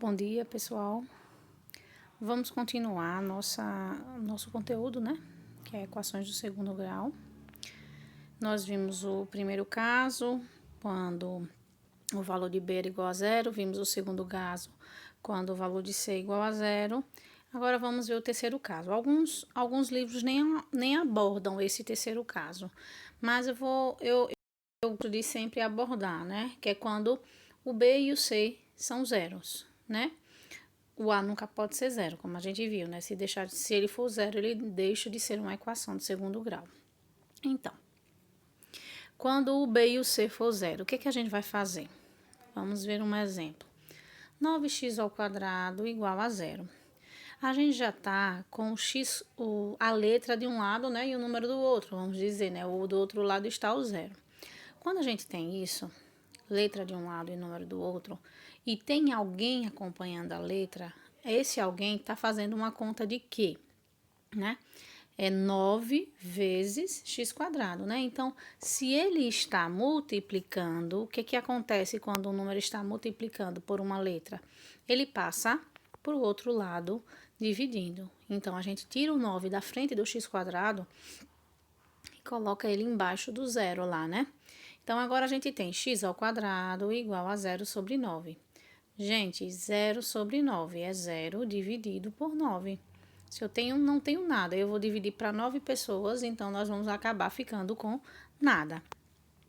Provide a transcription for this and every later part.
Bom dia, pessoal. Vamos continuar nosso conteúdo, né? Que é equações do segundo grau. Nós vimos o primeiro caso, quando o valor de B era igual a zero. Vimos o segundo caso, quando o valor de C é igual a zero. Agora vamos ver o terceiro caso. Alguns livros nem abordam esse terceiro caso, mas eu gosto de sempre abordar, né? Que é quando o B e o C são zeros, né? O A nunca pode ser zero, como a gente viu, né? Se ele for zero, ele deixa de ser uma equação de segundo grau. Então, quando o B e o C for zero, o que a gente vai fazer? Vamos ver um exemplo. 9x² igual a zero. A gente já tá com a letra de um lado, né? E o número do outro, vamos dizer, né? O do outro lado está o zero. Quando a gente tem isso, letra de um lado e número do outro, e tem alguém acompanhando a letra, esse alguém está fazendo uma conta de quê? Né? É 9 vezes x², né? Então, se ele está multiplicando, o que acontece quando um número está multiplicando por uma letra? Ele passa para o outro lado, dividindo. Então, a gente tira o 9 da frente do x² e coloca ele embaixo do zero lá, né? Então, agora a gente tem x² igual a 0 sobre 9. Gente, 0 sobre 9 é 0 dividido por 9. Se eu não tenho nada, eu vou dividir para 9 pessoas, então nós vamos acabar ficando com nada.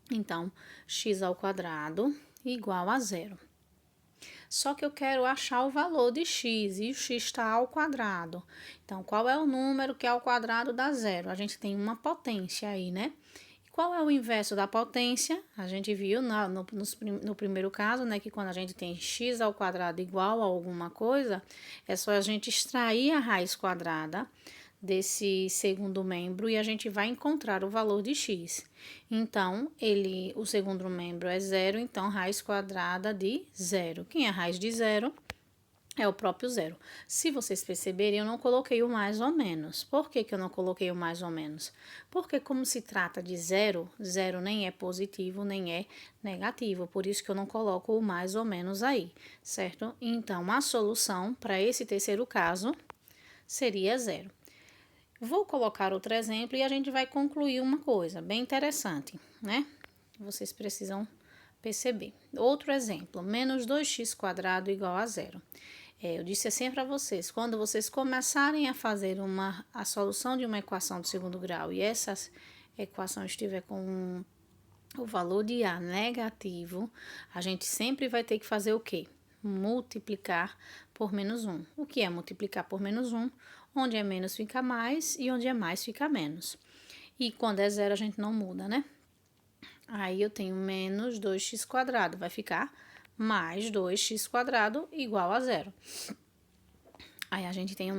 Então, x² igual a 0. Só que eu quero achar o valor de x, e o x está ao quadrado. Então, qual é o número que ao quadrado dá 0? A gente tem uma potência aí, né? Qual é o inverso da potência? A gente viu no primeiro caso, né, que quando a gente tem x² igual a alguma coisa, é só a gente extrair a raiz quadrada desse segundo membro e a gente vai encontrar o valor de x. Então, o segundo membro é zero, então raiz quadrada de zero. Quem é a raiz de zero? É o próprio zero. Se vocês perceberem, eu não coloquei o mais ou menos. Por que eu não coloquei o mais ou menos? Porque como se trata de zero, zero nem é positivo, nem é negativo. Por isso que eu não coloco o mais ou menos aí, certo? Então, a solução para esse terceiro caso seria zero. Vou colocar outro exemplo e a gente vai concluir uma coisa bem interessante, né? Vocês precisam perceber. Outro exemplo, menos 2x² igual a zero. Eu disse assim para vocês, quando vocês começarem a fazer a solução de uma equação de segundo grau e essa equação estiver com o valor de A negativo, a gente sempre vai ter que fazer o quê? Multiplicar por menos 1. O que é multiplicar por menos 1? Onde é menos fica mais e onde é mais fica menos. E quando é zero a gente não muda, né? Aí eu tenho menos 2x², vai ficar mais 2x² igual a zero. Aí a gente tem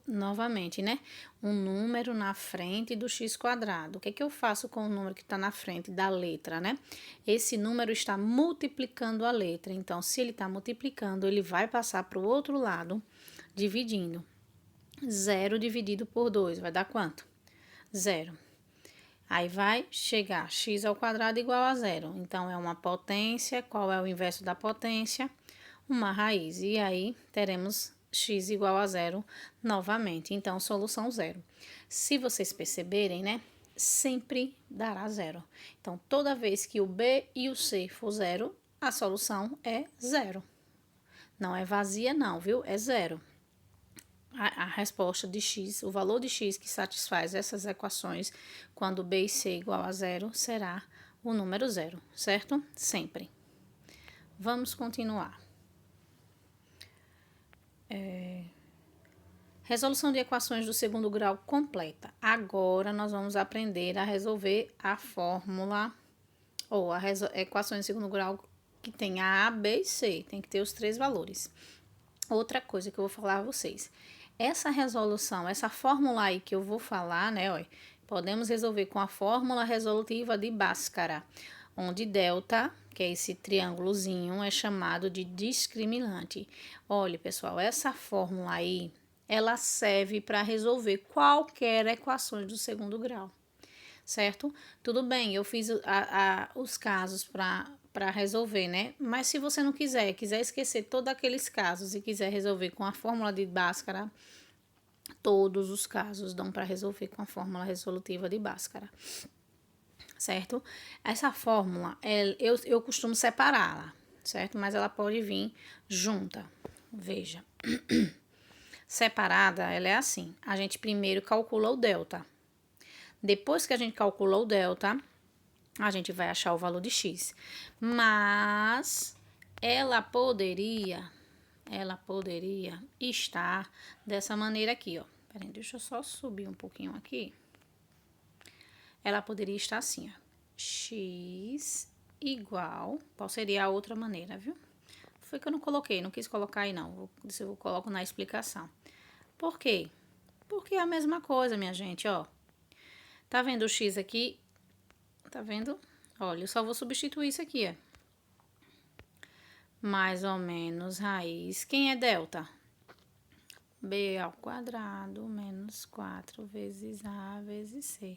novamente, né? Um número na frente do x². O que eu faço com o número que está na frente da letra, né? Esse número está multiplicando a letra. Então, se ele está multiplicando, ele vai passar para o outro lado, dividindo. 0 dividido por 2 vai dar quanto? 0. Aí vai chegar x² igual a 0. Então, é uma potência. Qual é o inverso da potência? Uma raiz. E aí, teremos x igual a 0 novamente. Então, solução 0. Se vocês perceberem, né? Sempre dará 0. Então, toda vez que o B e o C for 0, a solução é 0. Não é vazia não, viu? É 0. A resposta de x, o valor de x que satisfaz essas equações, quando b e c igual a 0, será o número 0, certo? Sempre. Vamos continuar. Resolução de equações do segundo grau completa. Agora, nós vamos aprender a resolver a fórmula, ou equações de segundo grau que tem A, B e C. Tem que ter os 3 valores. Outra coisa que eu vou falar a vocês. Essa resolução, essa fórmula aí que eu vou falar, né, ó, podemos resolver com a fórmula resolutiva de Bhaskara, onde delta, que é esse triângulozinho, é chamado de discriminante. Olha, pessoal, essa fórmula aí, ela serve para resolver qualquer equações do segundo grau, certo? Tudo bem, eu fiz os casos para para resolver, né? Mas se você não quiser esquecer todos aqueles casos e quiser resolver com a fórmula de Bhaskara, todos os casos dão para resolver com a fórmula resolutiva de Bhaskara, certo? Essa fórmula, eu costumo separá-la, certo? Mas ela pode vir junta. Veja, separada, ela é assim. A gente primeiro calcula o delta. Depois que a gente calcula o delta, a gente vai achar o valor de x. Mas ela poderia estar dessa maneira aqui, ó. Peraí, deixa eu só subir um pouquinho aqui. Ela poderia estar assim, ó. X igual... Qual seria a outra maneira, viu? Foi que eu não coloquei, não quis colocar aí não. Eu coloco na explicação. Por quê? Porque é a mesma coisa, minha gente, ó. Tá vendo o x aqui? Tá vendo? Olha, eu só vou substituir isso aqui, ó. Mais ou menos raiz. Quem é delta? B ao quadrado menos 4 vezes A vezes C.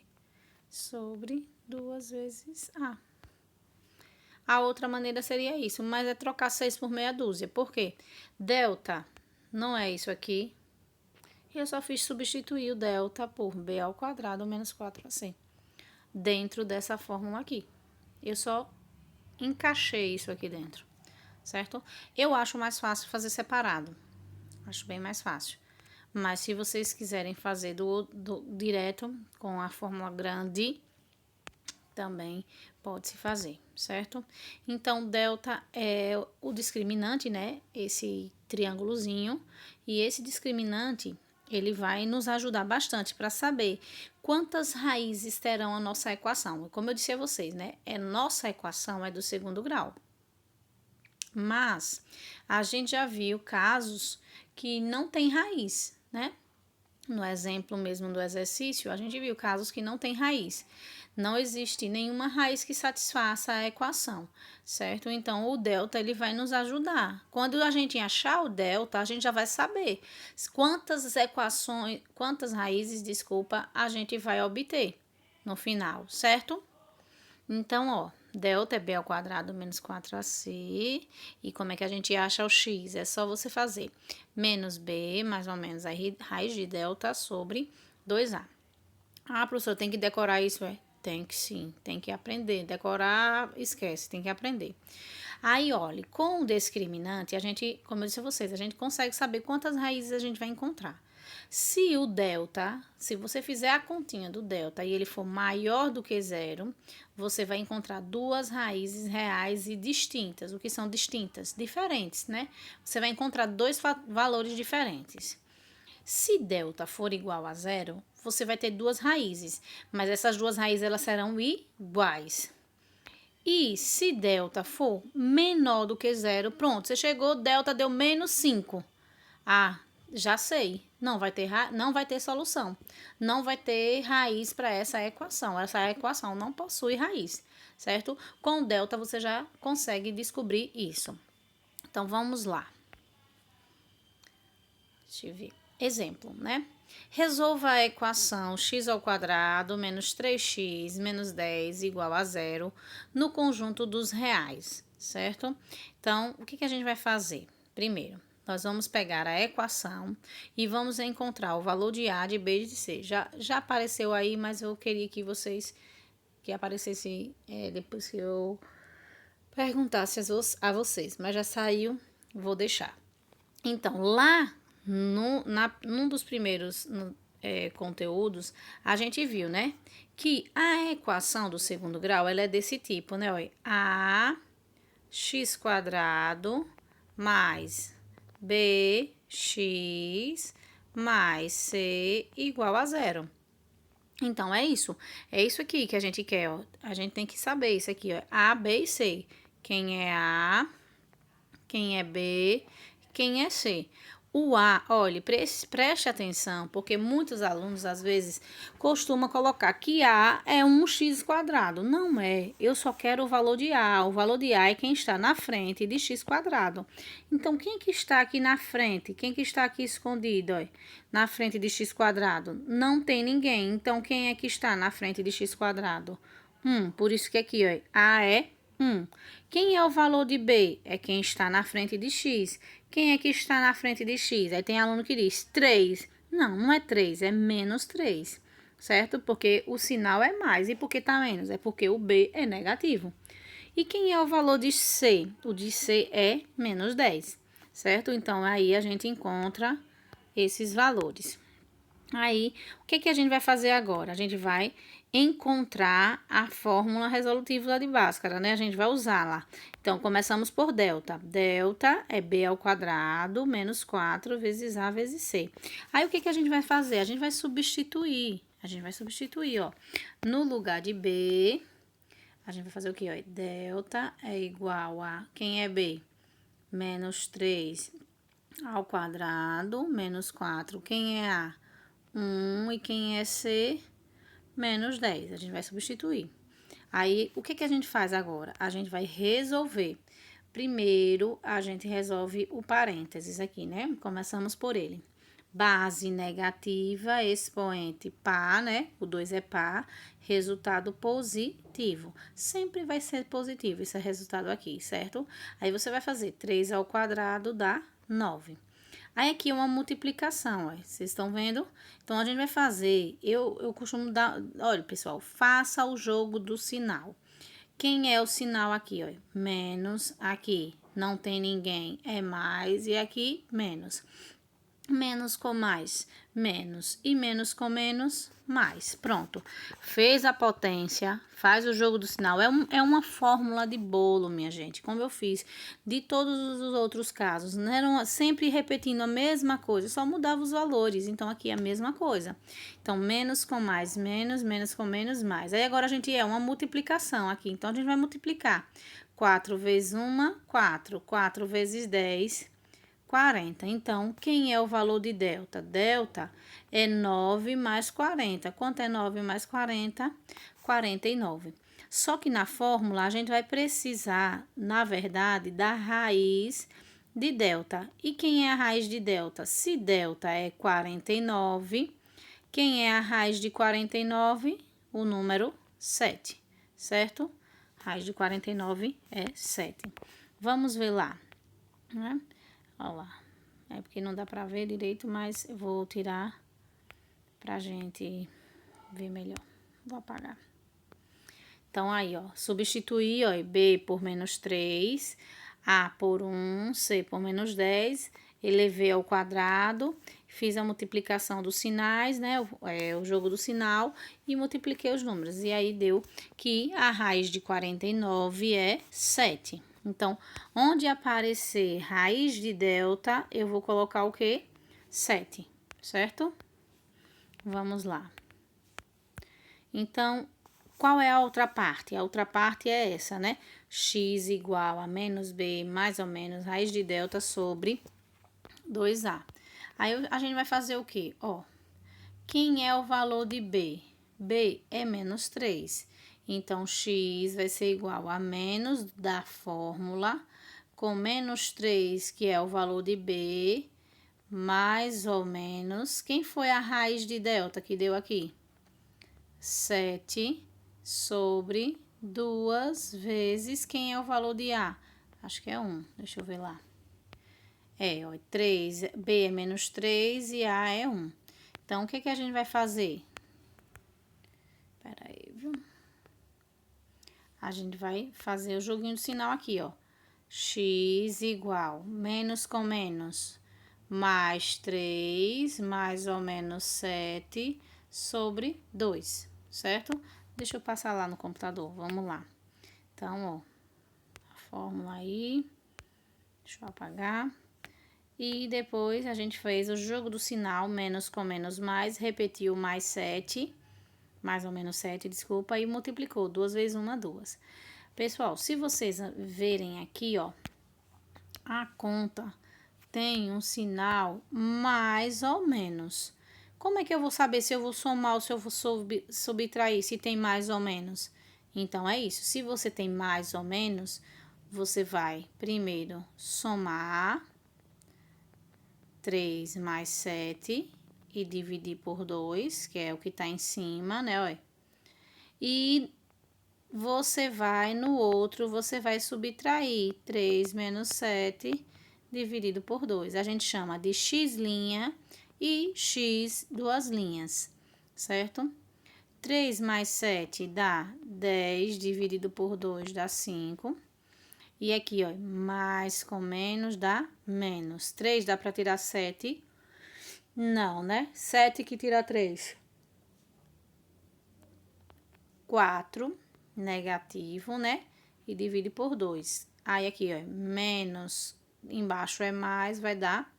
Sobre 2 vezes A. A outra maneira seria isso, mas é trocar 6 por meia dúzia. Por quê? Delta não é isso aqui. Eu só fiz substituir o delta por B ao quadrado menos 4AC. Dentro dessa fórmula aqui. Eu só encaixei isso aqui dentro, certo? Eu acho mais fácil fazer separado. Acho bem mais fácil. Mas se vocês quiserem fazer direto com a fórmula grande, também pode se fazer, certo? Então, delta é o discriminante, né? Esse triângulozinho. E esse discriminante, ele vai nos ajudar bastante para saber quantas raízes terão a nossa equação. Como eu disse a vocês, né? Nossa equação é do segundo grau. Mas a gente já viu casos que não tem raiz, né? No exemplo mesmo do exercício, a gente viu casos que não tem raiz. Não existe nenhuma raiz que satisfaça a equação, certo? Então, o delta, ele vai nos ajudar. Quando a gente achar o delta, a gente já vai saber quantas raízes, a gente vai obter no final, certo? Então, ó, delta é B ao quadrado menos 4AC. E como é que a gente acha o x? É só você fazer menos B, mais ou menos, a raiz de delta sobre 2A. Ah, professor, tem que decorar isso, é? Tem que sim, tem que aprender. Decorar, esquece, tem que aprender. Aí, olha, com o discriminante, a gente, como eu disse a vocês, a gente consegue saber quantas raízes a gente vai encontrar. Se o delta, se você fizer a continha do delta e ele for maior do que zero, você vai encontrar duas raízes reais e distintas. O que são distintas? Diferentes, né? Você vai encontrar dois valores diferentes. Se delta for igual a zero, você vai ter duas raízes, mas essas duas raízes elas serão iguais. E se delta for menor do que zero, pronto, você chegou, delta deu menos 5. Ah, já sei, não vai ter solução, não vai ter raiz para essa equação. Essa equação não possui raiz, certo? Com delta você já consegue descobrir isso. Então, vamos lá. Deixa eu ver. Exemplo, né? Resolva a equação x ao quadrado menos 3x menos 10 igual a zero no conjunto dos reais, certo? Então, o que a gente vai fazer? Primeiro, nós vamos pegar a equação e vamos encontrar o valor de A, de B e de C. Já apareceu aí, mas eu queria que aparecesse depois que eu perguntasse a vocês. Mas já saiu, vou deixar. Então, lá num dos primeiros conteúdos, a gente viu, né? Que a equação do segundo grau, ela é desse tipo, né? Olha, ax² mais bx mais c igual a zero. Então, é isso. É isso aqui que a gente quer, ó. A gente tem que saber isso aqui, ó. A, B e C. Quem é A, quem é B, quem é C. O A, olhe, preste atenção, porque muitos alunos, às vezes, costumam colocar que A é 1x². Não é. Eu só quero o valor de A. O valor de A é quem está na frente de x². Então, quem que está aqui na frente? Quem que está aqui escondido, ó, na frente de x²? Não tem ninguém. Então, quem é que está na frente de x²? Por isso que aqui, ó, A é 1. Quem é o valor de B? É quem está na frente de X. Quem é que está na frente de X? Aí tem aluno que diz 3. Não, não é 3, é menos 3, certo? Porque o sinal é mais. E por que está menos? É porque o B é negativo. E quem é o valor de C? O de C é menos 10, certo? Então, aí a gente encontra esses valores. Aí, o que que a gente vai fazer agora? A gente vai encontrar a fórmula resolutiva lá de Bhaskara, né? A gente vai usar lá. Então, começamos por delta. Delta é b ao quadrado menos 4 vezes a vezes c. Aí, o que que a gente vai fazer? A gente vai substituir. A gente vai substituir, ó. No lugar de b, a gente vai fazer o quê, ó? Delta é igual a... Quem é b? Menos 3 ao quadrado menos 4. Quem é a? 1 e quem é C, menos 10. A gente vai substituir. Aí, o que que a gente faz agora? A gente vai resolver. Primeiro, a gente resolve o parênteses aqui, né? Começamos por ele. Base negativa, expoente par, né? O 2 é par, resultado positivo. Sempre vai ser positivo esse resultado aqui, certo? Aí, você vai fazer 3 ao quadrado dá 9. Aí, aqui é uma multiplicação, ó. Vocês estão vendo? Então, a gente vai fazer, eu costumo dar, olha, pessoal, faça o jogo do sinal. Quem é o sinal aqui, ó? Menos, aqui não tem ninguém, é mais, e aqui, menos. Menos com mais, menos. E menos com menos, mais. Pronto. Fez a potência, faz o jogo do sinal. É uma fórmula de bolo, minha gente, como eu fiz de todos os outros casos. Não era sempre repetindo a mesma coisa, só mudava os valores. Então, aqui é a mesma coisa. Então, menos com mais, menos. Menos com menos, mais. Aí, agora, a gente é uma multiplicação aqui. Então, a gente vai multiplicar. 4 vezes 1, 4. 4 vezes 10, 40. Então, quem é o valor de delta? Delta é 9 mais 40. Quanto é 9 mais 40? 49. Só que na fórmula, a gente vai precisar, na verdade, da raiz de delta. E quem é a raiz de delta? Se delta é 49, quem é a raiz de 49? O número 7, certo? Raiz de 49 é 7. Vamos ver lá, né? Olha lá. É porque não dá pra ver direito, mas eu vou tirar pra gente ver melhor. Vou apagar. Então, aí, ó, substituir, ó, B por menos 3, A por 1, C por menos 10, elevei ao quadrado, fiz a multiplicação dos sinais, né, o jogo do sinal, e multipliquei os números. E aí, deu que a raiz de 49 é 7. Então, onde aparecer raiz de delta, eu vou colocar o quê? 7, certo? Vamos lá. Então, qual é a outra parte? A outra parte é essa, né? X igual a menos B mais ou menos raiz de delta sobre 2A. Aí, a gente vai fazer o quê? Ó, quem é o valor de B? B é menos 3. Então, x vai ser igual a menos da fórmula, com menos 3, que é o valor de B, mais ou menos. Quem foi a raiz de delta que deu aqui? 7 sobre 2 vezes. Quem é o valor de A? Acho que é 1. Deixa eu ver lá. É, ó, 3. B é menos 3 e A é 1. Então, o que que a gente vai fazer? Pera aí, viu? A gente vai fazer o joguinho do sinal aqui, ó. X igual menos com menos, mais 3, mais ou menos 7, sobre 2, certo? Deixa eu passar lá no computador, vamos lá. Então, ó, a fórmula aí, deixa eu apagar. E depois a gente fez o jogo do sinal, menos com menos mais, repetiu mais 7, mais ou menos 7, desculpa, e multiplicou 2 vezes 1, 2. Pessoal, se vocês verem aqui, ó, a conta tem um sinal mais ou menos. Como é que eu vou saber se eu vou somar ou se eu vou subtrair, se tem mais ou menos? Então, é isso. Se você tem mais ou menos, você vai primeiro somar 3 mais 7 e dividir por 2, que é o que tá em cima, né, ó. E você vai no outro, você vai subtrair 3 menos 7 dividido por 2. A gente chama de x' e x duas linhas, certo? 3 mais 7 dá 10, dividido por 2 dá 5. E aqui, ó, mais com menos dá menos. 3 dá para tirar 7? Não, né? 7 que tira 3. 4, negativo, né? E divide por 2. Aí aqui, ó, menos, embaixo é mais, vai dar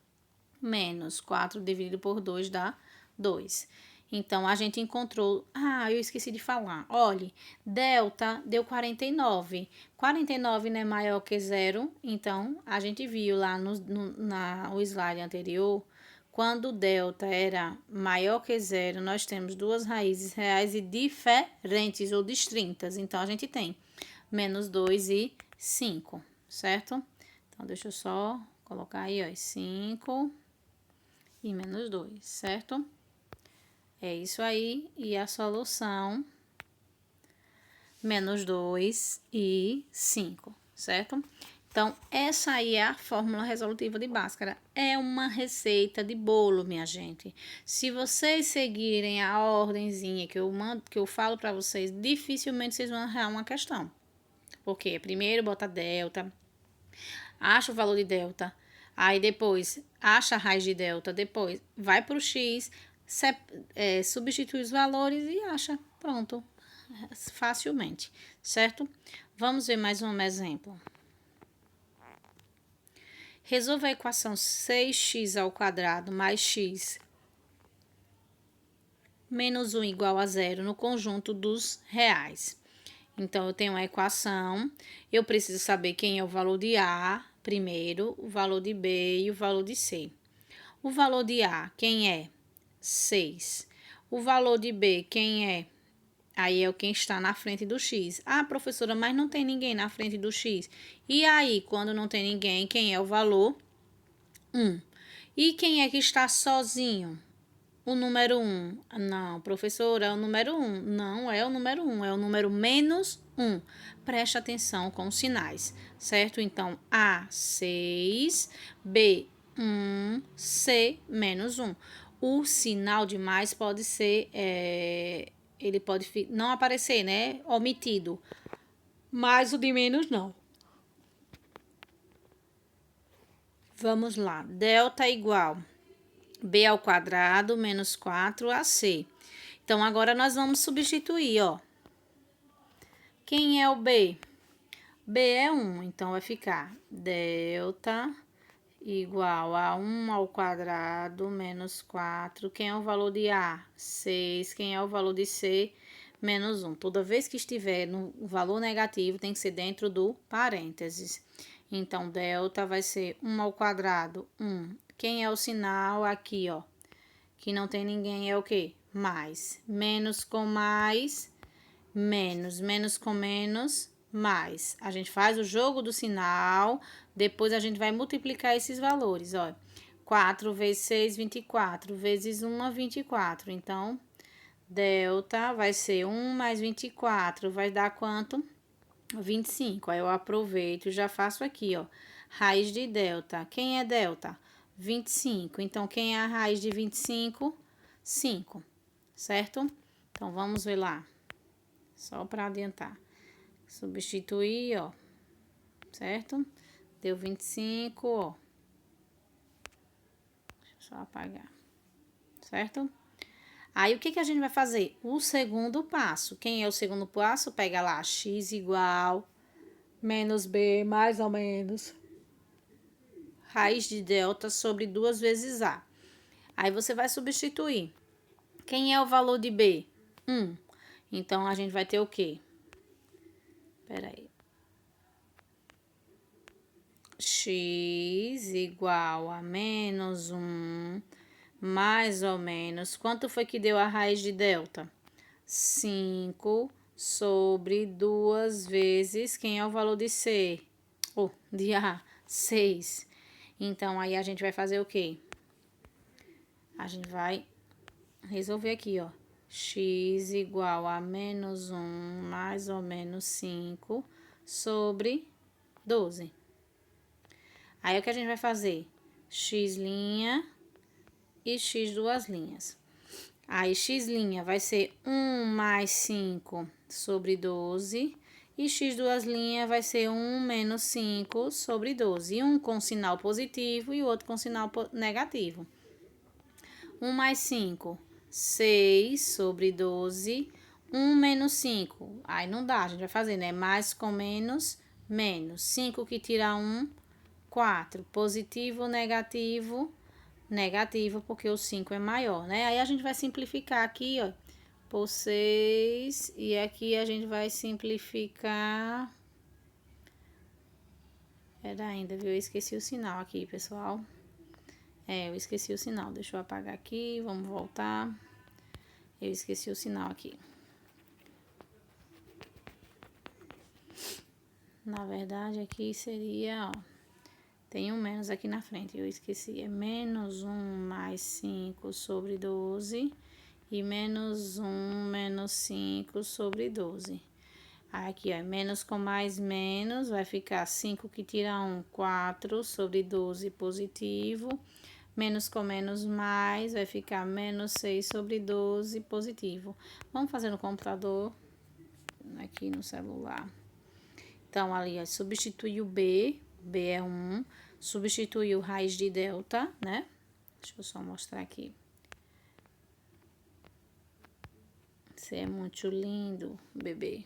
menos. 4 dividido por 2 dá 2. Então, a gente encontrou... Ah, eu esqueci de falar. Olhe, delta deu 49. 49 não é maior que zero. Então, a gente viu lá no slide anterior, quando delta era maior que zero, nós temos duas raízes reais e diferentes ou distintas. Então, a gente tem menos 2 e 5, certo? Então, deixa eu só colocar aí, ó, 5 e menos 2, certo? É isso aí, e a solução, menos 2 e 5, certo? Então, essa aí é a fórmula resolutiva de Bhaskara. É uma receita de bolo, minha gente. Se vocês seguirem a ordenzinha que eu falo para vocês, dificilmente vocês vão errar uma questão. Porque primeiro bota delta, acha o valor de delta, aí depois acha a raiz de delta, depois vai para o x, substitui os valores e acha. Pronto, facilmente, certo? Vamos ver mais um exemplo. Resolva a equação 6x ao quadrado mais x menos 1 igual a zero no conjunto dos reais. Então, eu tenho uma equação, eu preciso saber quem é o valor de A primeiro, o valor de B e o valor de C. O valor de A, quem é? 6. O valor de B, quem é? Aí é quem está na frente do X. Ah, professora, mas não tem ninguém na frente do X. E aí, quando não tem ninguém, quem é o valor? 1. E quem é que está sozinho? O número 1. Não, professora, é o número 1. Não é o número 1, é o número menos 1. Preste atenção com os sinais, certo? Então, A, 6, B, 1, C, menos 1. O sinal de mais pode ser, ele pode não aparecer, né? Omitido. Mas o de menos não. Vamos lá. Delta igual B ao quadrado menos 4AC. Então, agora nós vamos substituir, ó. Quem é o B? B é 1, então vai ficar delta igual a 1 ao quadrado menos 4. Quem é o valor de A? 6. Quem é o valor de C? Menos 1. Toda vez que estiver no valor negativo, tem que ser dentro do parênteses. Então, delta vai ser 1 ao quadrado, 1. Quem é o sinal aqui, ó? Que não tem ninguém é o quê? Mais. Menos com mais, menos. Menos com menos, mais. A gente faz o jogo do sinal, depois a gente vai multiplicar esses valores, ó. 4 vezes 6, 24. Vezes 1, 24. Então, delta vai ser 1 mais 24. Vai dar quanto? 25. Aí eu aproveito e já faço aqui, ó. Raiz de delta. Quem é delta? 25. Então, quem é a raiz de 25? 5, certo? Então, vamos ver lá. Só para adiantar. Substituir, ó. Certo? Deu 25, ó. Deixa eu só apagar. Certo? Aí, o que a gente vai fazer? O segundo passo. Quem é o segundo passo? Pega lá, x igual menos b mais ou menos raiz de delta sobre 2 vezes A. Aí, você vai substituir. Quem é o valor de B? 1. Então, a gente vai ter o quê? Espera aí. X igual a menos 1, mais ou menos. Quanto foi que deu a raiz de delta? 5 sobre 2 vezes. Quem é o valor de C? De A? 6. Então, aí a gente vai fazer o quê? A gente vai resolver aqui, ó. x igual a menos 1 mais ou menos 5 sobre 12. Aí, o que a gente vai fazer? X' e x duas linhas. Aí, x' vai ser 1 mais 5 sobre 12. E x duas linhas vai ser 1 menos 5 sobre 12. E um com sinal positivo e o outro com sinal negativo. 1 mais 5, 6 sobre 12. 1 menos 5. Aí não dá, a gente vai fazer, né? Mais com menos, menos. 5 que tira 1, 4. Positivo, negativo, negativo, porque o 5 é maior, né? Aí a gente vai simplificar aqui, ó, por 6. E aqui a gente vai simplificar. Era ainda, viu? Eu esqueci o sinal aqui, pessoal. Eu esqueci o sinal. Deixa eu apagar aqui, vamos voltar. Eu esqueci o sinal aqui. Na verdade, aqui seria, ó, tem um menos aqui na frente, eu esqueci. É menos 1 mais 5 sobre 12 e menos 1 menos 5 sobre 12. Aqui, ó, menos com mais menos, vai ficar 5 que tira 1, 4 sobre 12 positivo. Menos com menos mais, vai ficar menos 6 sobre 12 positivo. Vamos fazer no computador, aqui no celular. Então, ali, ó, substitui o B é 1, substitui o raiz de delta, né? Deixa eu só mostrar aqui. Você é muito lindo, bebê.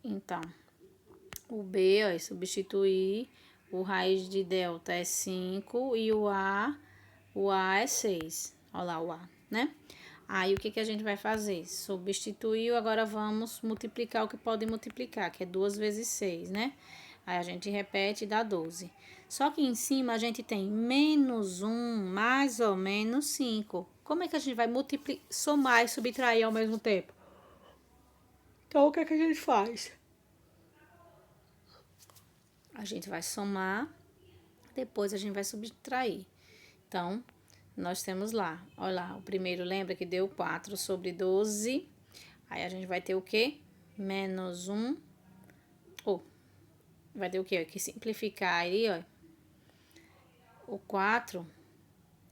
Então, o B, ó, é substituir, o raiz de delta é 5 e o A é 6. Olha lá o A, né? Aí, o que a gente vai fazer? Substituiu, agora vamos multiplicar o que pode multiplicar, que é 2 vezes 6, né? Aí, a gente repete e dá 12. Só que em cima a gente tem menos 1 mais ou menos 5. Como é que a gente vai somar e subtrair ao mesmo tempo? Então, o que a gente faz? A gente vai somar, depois a gente vai subtrair. Então, nós temos lá, olha lá, o primeiro lembra que deu 4 sobre 12. Aí, a gente vai ter o quê? Menos 1. Vai ter o quê? Que simplificar aí, ó. O 4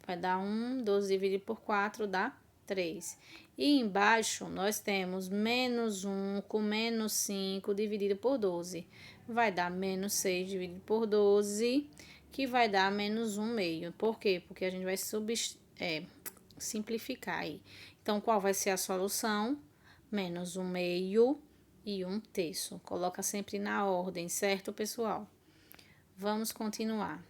vai dar 1, 12 dividido por 4 dá 3. E embaixo, nós temos menos 1 com menos 5 dividido por 12. Vai dar menos 6 dividido por 12, que vai dar menos 1 meio. Por quê? Porque a gente vai simplificar aí. Então, qual vai ser a solução? Menos 1 meio e 1 terço. Coloca sempre na ordem, certo, pessoal? Vamos continuar.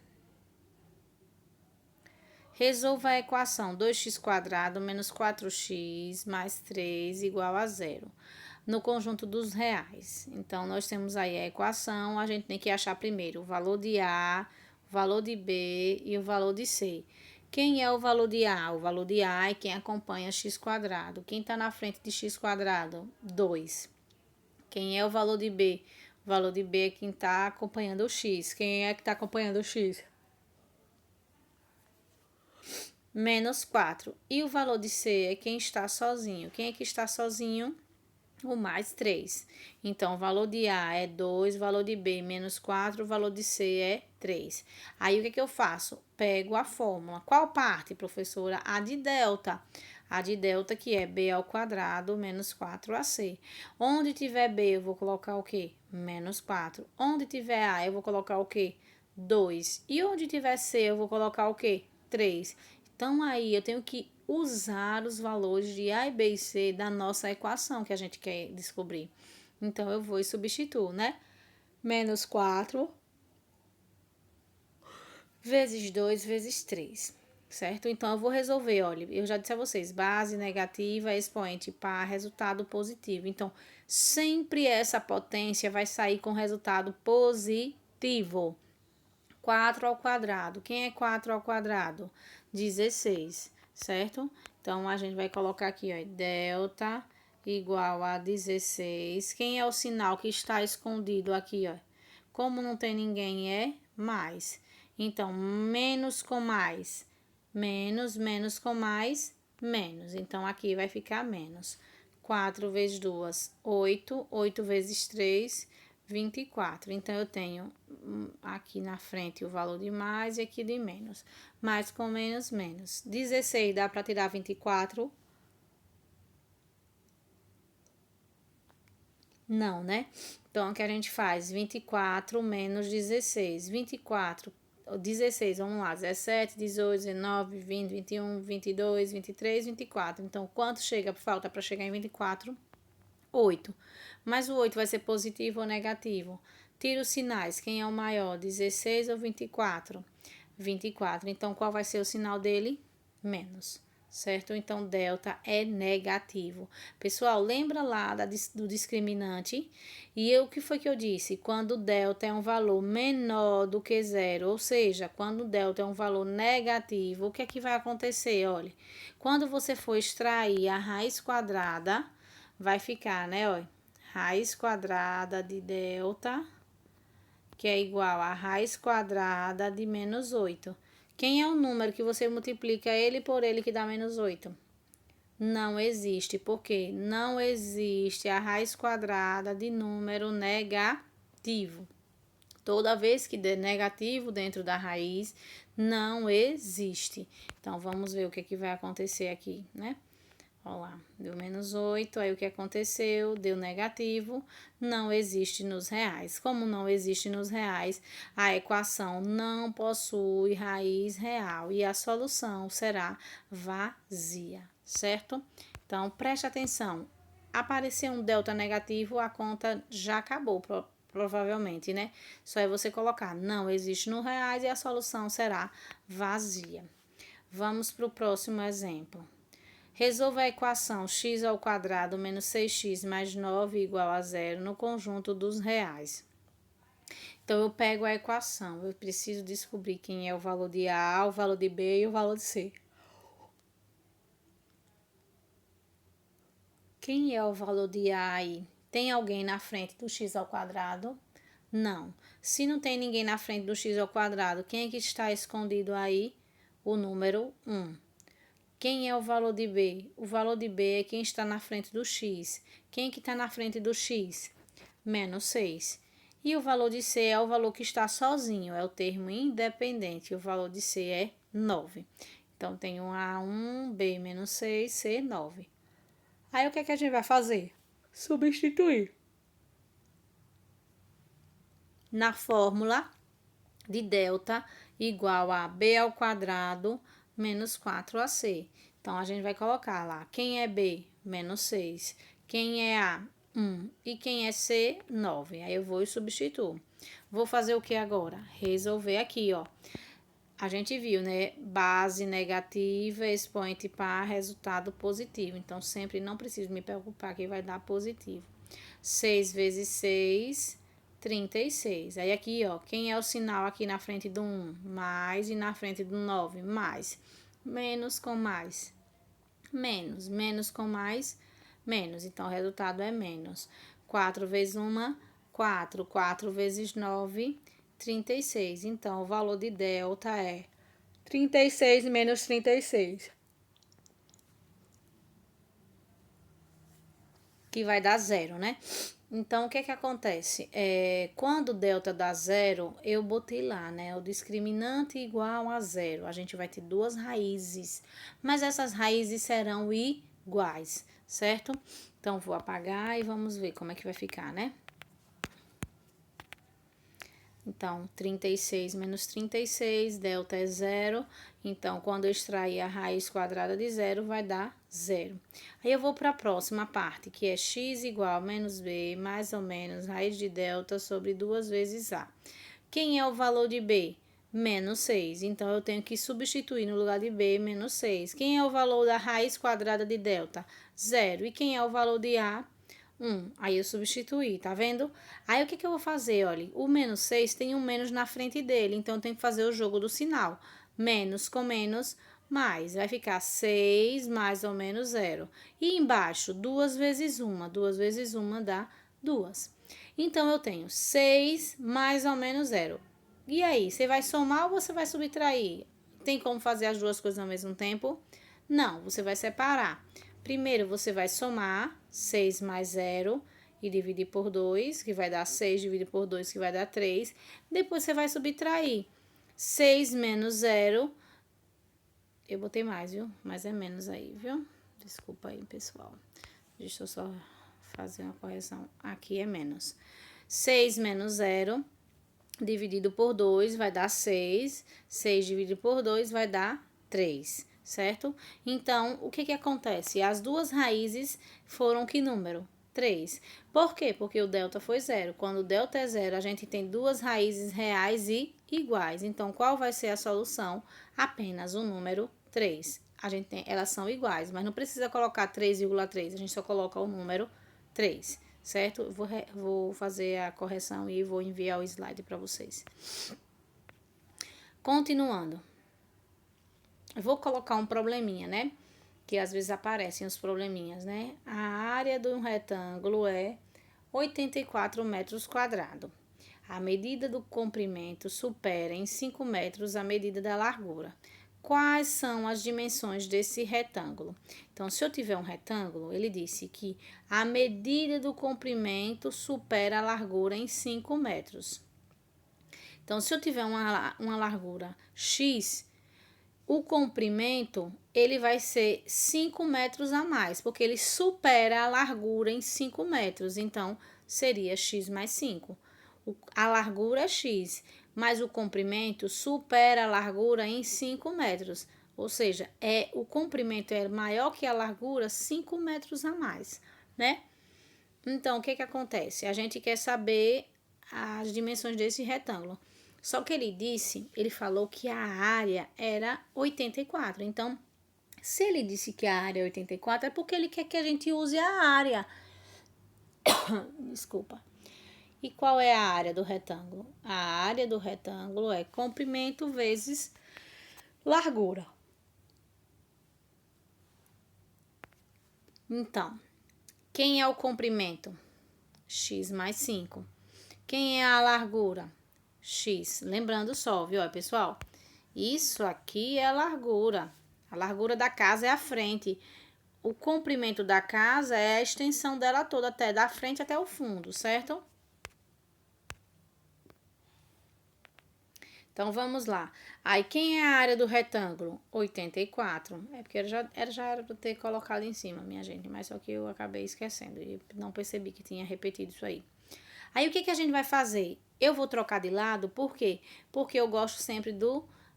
Resolva a equação 2x² menos 4x mais 3 igual a 0, no conjunto dos reais. Então, nós temos aí a equação, a gente tem que achar primeiro o valor de A, o valor de B e o valor de C. Quem é o valor de A? O valor de A é quem acompanha x². Quem está na frente de x²? 2. Quem é o valor de B? O valor de B é quem está acompanhando o x. Quem é que está acompanhando o x? Menos 4. E o valor de C é quem está sozinho. Quem é que está sozinho? O mais 3. Então, o valor de A é 2, o valor de B menos 4, o valor de C é 3. Aí, o que eu faço? Pego a fórmula. Qual parte, professora? A de delta. A de delta, que é B ao quadrado menos 4AC. Onde tiver B, eu vou colocar o quê? Menos 4. Onde tiver A, eu vou colocar o quê? 2. E onde tiver C, eu vou colocar o quê? 3. Então, aí eu tenho que usar os valores de A, B e C da nossa equação que a gente quer descobrir. Então, eu vou e substituo, né? Menos 4 vezes 2 vezes 3, certo? Então, eu vou resolver, olha, eu já disse a vocês, base negativa, expoente par, resultado positivo. Então, sempre essa potência vai sair com resultado positivo. 4 ao quadrado. Quem é 4 ao quadrado? 16, certo? Então, a gente vai colocar aqui, ó, delta igual a 16. Quem é o sinal que está escondido aqui, ó? Como não tem ninguém, é mais. Então, menos com mais, menos com mais, menos. Então, aqui vai ficar menos. 4 vezes 2, 8. 8 vezes 3, 24. Então, eu tenho aqui na frente o valor de mais e aqui de menos. Mais com menos, menos. 16 dá para tirar 24? Não, né? Então, o que a gente faz? 24 menos 16. 24, 16, vamos lá. 17, 18, 19, 20, 21, 22, 23, 24. Então, quanto falta para chegar em 24? 8. Mas o 8 vai ser positivo ou negativo? Tira os sinais. Quem é o maior? 16 ou 24? 24. Então, qual vai ser o sinal dele? Menos. Certo? Então, delta é negativo. Pessoal, lembra lá do discriminante? E o que foi que eu disse? Quando delta é um valor menor do que zero, ou seja, quando delta é um valor negativo, o que é que vai acontecer? Olha, quando você for extrair a raiz quadrada, vai ficar, né, olha, raiz quadrada de delta, que é igual a raiz quadrada de menos 8. Quem é o número que você multiplica ele por ele que dá menos 8? Não existe, porque não existe a raiz quadrada de número negativo. Toda vez que der negativo dentro da raiz, não existe. Então, vamos ver o que, que vai acontecer aqui, né? Olha lá, deu menos 8, aí o que aconteceu? Deu negativo, não existe nos reais. Como não existe nos reais, a equação não possui raiz real e a solução será vazia, certo? Então, preste atenção. Aparecer um delta negativo, a conta já acabou, provavelmente, né? Só é você colocar não existe no reais e a solução será vazia. Vamos para o próximo exemplo. Resolva a equação x ao quadrado menos 6x mais 9 igual a zero no conjunto dos reais. Então, eu pego a equação. Eu preciso descobrir quem é o valor de A, o valor de B e o valor de C. Quem é o valor de A aí? Tem alguém na frente do x ao quadrado? Não. Se não tem ninguém na frente do x ao quadrado, quem é que está escondido aí? O número 1. Quem é o valor de B? O valor de B é quem está na frente do x. Quem que está na frente do x? Menos 6. E o valor de C é o valor que está sozinho, é o termo independente. O valor de C é 9. Então, tem um A1, B menos 6, C 9. Aí, o que é que a gente vai fazer? Substituir. Na fórmula de delta igual a B ao quadrado menos 4AC. Então, a gente vai colocar lá, quem é B? Menos 6. Quem é A? 1. E quem é C? 9. Aí, eu vou e substituo. Vou fazer o que agora? Resolver aqui, ó. A gente viu, né? Base negativa, expoente par, resultado positivo. Então, sempre não preciso me preocupar que vai dar positivo. 6 vezes 6, 36. Aí aqui, ó, quem é o sinal aqui na frente do 1? Mais, e na frente do 9? Mais. Menos com mais. Menos. Menos com mais, menos. Então, o resultado é menos. 4 vezes 1, 4. 4 vezes 9, 36. Então, o valor de delta é 36 menos 36. Que vai dar zero, né? Então, o que é que acontece? Quando o delta dá zero, eu botei lá, né? O discriminante igual a zero. A gente vai ter duas raízes, mas essas raízes serão iguais, certo? Então, vou apagar e vamos ver como é que vai ficar, né? Então, 36 menos 36, delta é zero. Então, quando eu extrair a raiz quadrada de zero, vai dar zero. Aí, eu vou para a próxima parte, que é x igual a menos b, mais ou menos, raiz de delta sobre 2 vezes a. Quem é o valor de b? Menos 6. Então, eu tenho que substituir no lugar de b, menos 6. Quem é o valor da raiz quadrada de delta? Zero. E quem é o valor de a? 1. Aí eu substituí, tá vendo? Aí o que que eu vou fazer? Olha, o menos 6 tem um menos na frente dele, então eu tenho que fazer o jogo do sinal. Menos com menos, mais. Vai ficar 6 mais ou menos 0. E embaixo, 2 vezes 1. 2 vezes 1 dá 2. Então, eu tenho 6 mais ou menos 0. E aí, você vai somar ou você vai subtrair? Tem como fazer as duas coisas ao mesmo tempo? Não, você vai separar. Primeiro, você vai somar 6 mais 0 e dividir por 2, que vai dar 6, dividir por 2, que vai dar 3. Depois, você vai subtrair 6 menos 0. Eu botei mais, viu? Mas é menos aí, viu? Desculpa aí, pessoal. Deixa eu só fazer uma correção. Aqui é menos. 6 menos 0 dividido por 2 vai dar 6. 6 dividido por 2 vai dar 3, certo? Então, o que acontece? As duas raízes foram que número? 3. Por quê? Porque o delta foi 0. Quando o delta é 0, a gente tem duas raízes reais e iguais. Então, qual vai ser a solução? Apenas o número 3. Elas são iguais, mas não precisa colocar 3,3. A gente só coloca o número 3. Certo? Eu vou fazer a correção e vou enviar o slide para vocês. Continuando. Eu vou colocar um probleminha, né? Que às vezes aparecem os probleminhas, né? A área do retângulo é 84 metros quadrados. A medida do comprimento supera em 5 metros a medida da largura. Quais são as dimensões desse retângulo? Então, se eu tiver um retângulo, ele disse que a medida do comprimento supera a largura em 5 metros. Então, se eu tiver uma largura X, o comprimento, ele vai ser 5 metros a mais, porque ele supera a largura em 5 metros. Então, seria X mais 5. A largura é X, mas o comprimento supera a largura em 5 metros. Ou seja, o comprimento é maior que a largura 5 metros a mais, né? Então, o que acontece? A gente quer saber as dimensões desse retângulo. Só que ele falou que a área era 84. Então, se ele disse que a área é 84, é porque ele quer que a gente use a área. Desculpa. E qual é a área do retângulo? A área do retângulo é comprimento vezes largura. Então, quem é o comprimento? X mais 5. Quem é a largura? X. Lembrando só, viu, pessoal? Isso aqui é a largura. A largura da casa é a frente. O comprimento da casa é a extensão dela toda, até da frente até o fundo, certo? Então, vamos lá. Aí, quem é a área do retângulo? 84. É porque já era para ter colocado em cima, minha gente. Mas só que eu acabei esquecendo e não percebi que tinha repetido isso aí. Aí, o que a gente vai fazer? Eu vou trocar de lado, por quê? Porque eu gosto sempre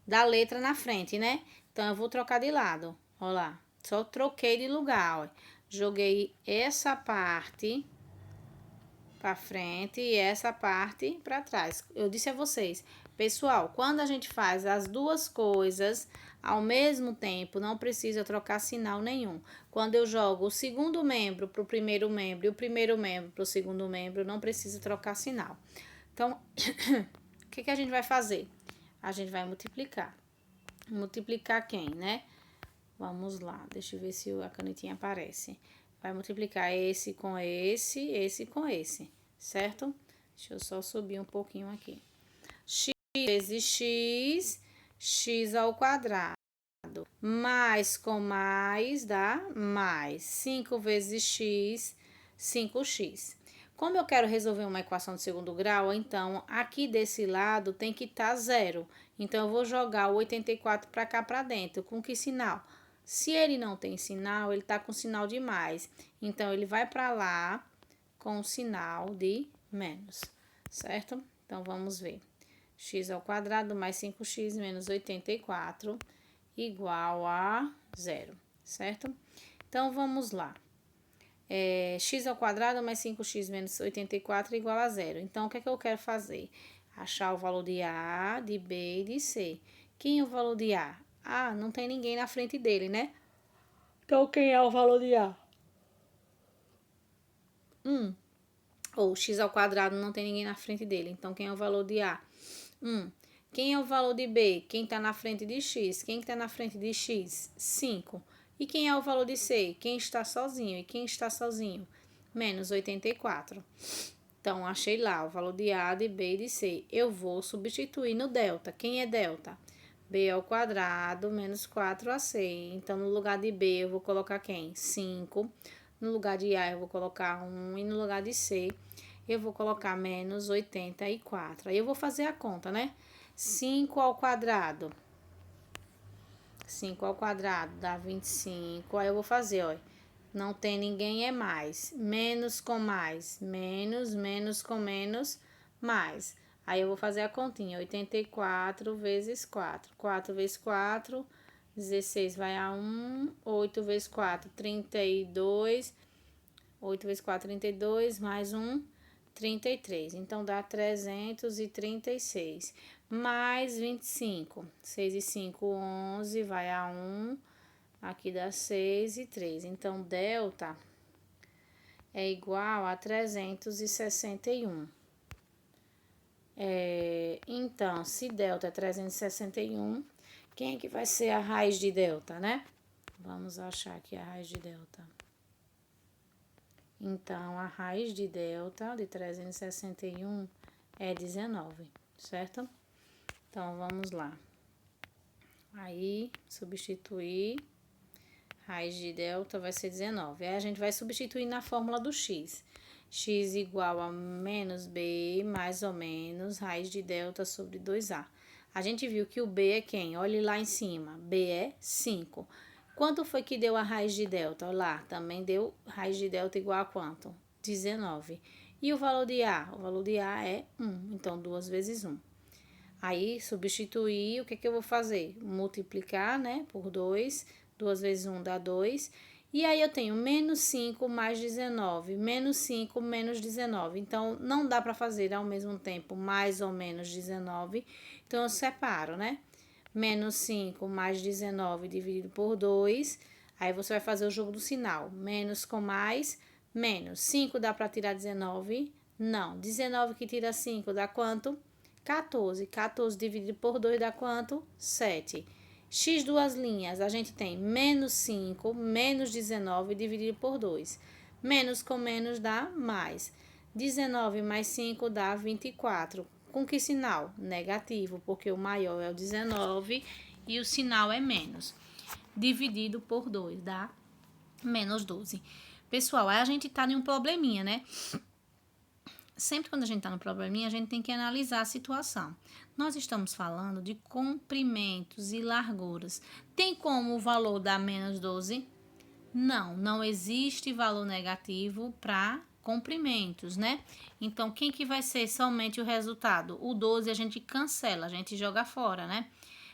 da letra na frente, né? Então, eu vou trocar de lado. Olha lá. Só troquei de lugar, ó. Joguei essa parte para frente e essa parte para trás. Eu disse a vocês, pessoal, quando a gente faz as duas coisas ao mesmo tempo, não precisa trocar sinal nenhum. Quando eu jogo o segundo membro para o primeiro membro e o primeiro membro para o segundo membro, não precisa trocar sinal. Então, o que a gente vai fazer? A gente vai multiplicar. Multiplicar quem, né? Vamos lá, deixa eu ver se a canetinha aparece. Vai multiplicar esse com esse com esse, certo? Deixa eu só subir um pouquinho aqui. X vezes x, x ao quadrado. Mais com mais dá mais. 5 vezes x, 5x. Como eu quero resolver uma equação de segundo grau, então aqui desse lado tem que estar zero. Então, eu vou jogar o 84 para cá para dentro. Com que sinal? Se ele não tem sinal, ele está com sinal de mais. Então, ele vai para lá com o sinal de menos, certo? Então, vamos ver. X ao quadrado mais 5x menos 84 igual a zero, certo? Então, vamos lá. X ao quadrado mais 5x menos 84 igual a zero. Então, o que eu quero fazer? Achar o valor de A, de B e de C. Quem é o valor de A? Ah, não tem ninguém na frente dele, né? Então, quem é o valor de A? Ou x ao quadrado não tem ninguém na frente dele. Então, quem é o valor de A? 1. Quem é o valor de B? Quem está na frente de x? Quem está na frente de x? 5. E quem é o valor de C? Quem está sozinho? E quem está sozinho? Menos 84. Então, achei lá o valor de A, de B e de C. Eu vou substituir no delta. Quem é delta? B ao quadrado menos 4AC. Então, no lugar de B, eu vou colocar quem? 5. No lugar de A, eu vou colocar 1. E no lugar de C, eu vou colocar menos 84. Aí, eu vou fazer a conta, né? 5 ao quadrado. 5 ao quadrado dá 25. Aí, eu vou fazer, ó. Não tem ninguém, é mais. Menos com mais. Menos, menos com menos, mais. Aí, eu vou fazer a continha. 84 vezes 4. 4 vezes 4, 16 vai a 1. 8 vezes 4, 32. 8 vezes 4, 32. Mais 1, 33. Então, dá 336. Mais 25. 6 e 5, 11. Vai a 1. Aqui dá 6 e 3. Então, delta é igual a 361. Então, se delta é 361, quem é que vai ser a raiz de delta, né? Vamos achar aqui a raiz de delta. Então, a raiz de delta de 361 é 19, certo? Então, vamos lá. Aí, substituir. Raiz de delta vai ser 19. Aí, a gente vai substituir na fórmula do x. X igual a menos b, mais ou menos, raiz de delta sobre 2a. A gente viu que o b é quem? Olhe lá em cima. B é 5. Quanto foi que deu a raiz de delta? Olha lá, também deu raiz de delta igual a quanto? 19. E o valor de a? O valor de a é 1. Então, 2 vezes 1. Aí, substituir, o que que eu vou fazer? Multiplicar, né, por 2. 2 vezes 1 dá 2. E aí, eu tenho menos 5 mais 19. Menos 5 menos 19. Então, não dá para fazer ao mesmo tempo mais ou menos 19. Então, eu separo, né? Menos 5 mais 19 dividido por 2. Aí, você vai fazer o jogo do sinal. Menos com mais, menos. 5 dá para tirar 19? Não. 19 que tira 5 dá quanto? 14. 14 dividido por 2 dá quanto? 7. X duas linhas, a gente tem menos 5, menos 19 dividido por 2. Menos com menos dá mais. 19 mais 5 dá 24. Com que sinal? Negativo, porque o maior é o 19 e o sinal é menos. Dividido por 2 dá menos 12. Pessoal, aí a gente tá em um probleminha, né? Sempre quando a gente está no probleminha, a gente tem que analisar a situação. Nós estamos falando de comprimentos e larguras. Tem como o valor dar menos 12? Não, não existe valor negativo para comprimentos, né? Então, quem que vai ser somente o resultado? O 12 a gente cancela, a gente joga fora, né?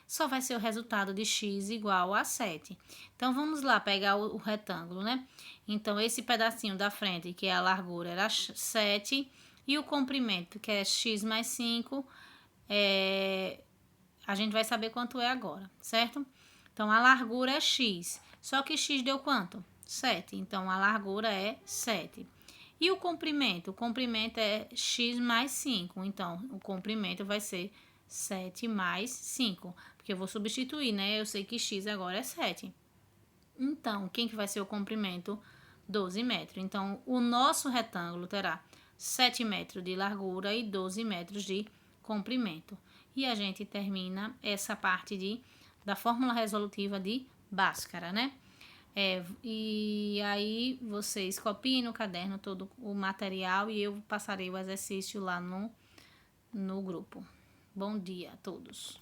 Só vai ser o resultado de x igual a 7. Então, vamos lá pegar o retângulo, né? Então, esse pedacinho da frente, que é a largura, era 7, e o comprimento, que é x mais 5, a gente vai saber quanto é agora, certo? Então, a largura é x, só que x deu quanto? 7, então a largura é 7. E o comprimento? O comprimento é x mais 5, então o comprimento vai ser 7 mais 5, porque eu vou substituir, né? Eu sei que x agora é 7. Então, quem que vai ser o comprimento? 12 metros. Então, o nosso retângulo terá 7 metros de largura e 12 metros de comprimento. E a gente termina essa parte da fórmula resolutiva de Bhaskara, né? E aí vocês copiem no caderno todo o material e eu passarei o exercício lá no grupo. Bom dia a todos.